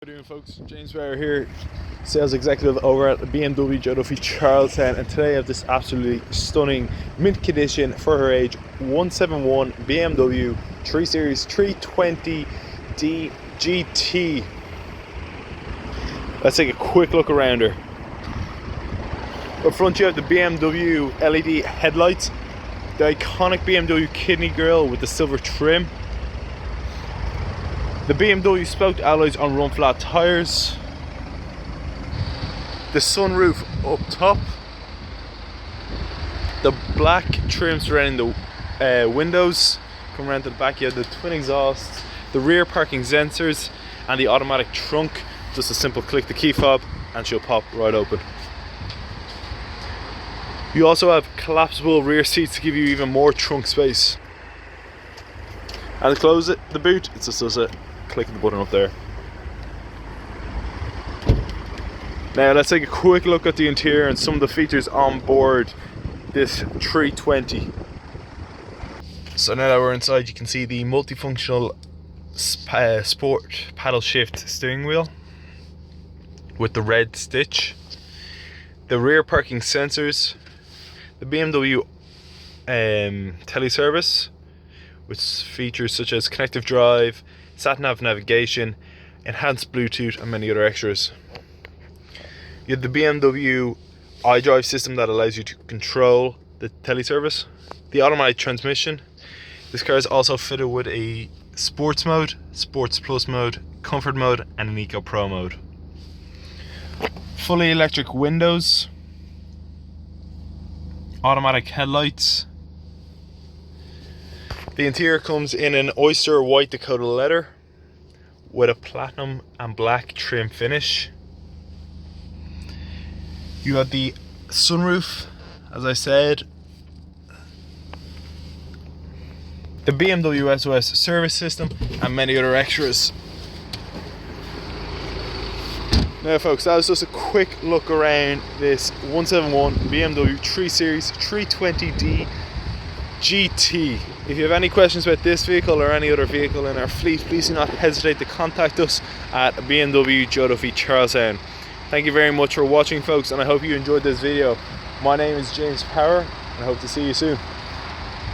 How are you doing, folks? James Barrow here, sales executive over at BMW Joe Duffy Charlestown, and today I have this absolutely stunning mint condition for her age 171 BMW 3 Series 320D GT. Let's take a quick look around her. Up front you have the BMW LED headlights, the iconic BMW kidney grille with the silver trim, the BMW spoke alloys on run flat tyres, the sunroof up top, the black trim surrounding the windows. Come around to the back, you have the twin exhausts, the rear parking sensors, and the automatic trunk. Just a simple click the key fob and she'll pop right open. You also have collapsible rear seats to give you even more trunk space. And to close the boot, it's just a click the button up there. Now let's take a quick look at the interior and some of the features on board this 320. So now that we're inside, you can see the multifunctional sport paddle shift steering wheel with the red stitch, the rear parking sensors, the BMW teleservice with features such as connective drive, sat-nav navigation, enhanced Bluetooth, and many other extras. You have the BMW iDrive system that allows you to control the teleservice, the automatic transmission. This car is also fitted with a sports mode, sports plus mode, comfort mode, and an eco pro mode. Fully electric windows, automatic headlights. The interior comes in an oyster white Dakota leather with a platinum and black trim finish. You have the sunroof, as I said, the BMW SOS service system, and many other extras. Now folks, that was just a quick look around this 171 BMW 3 Series 320D GT. If you have any questions about this vehicle or any other vehicle in our fleet, please do not hesitate to contact us at BMW Joe Duffy Charlestown. Thank you very much for watching, folks, and I hope you enjoyed this video. My name is James Power, and I hope to see you soon.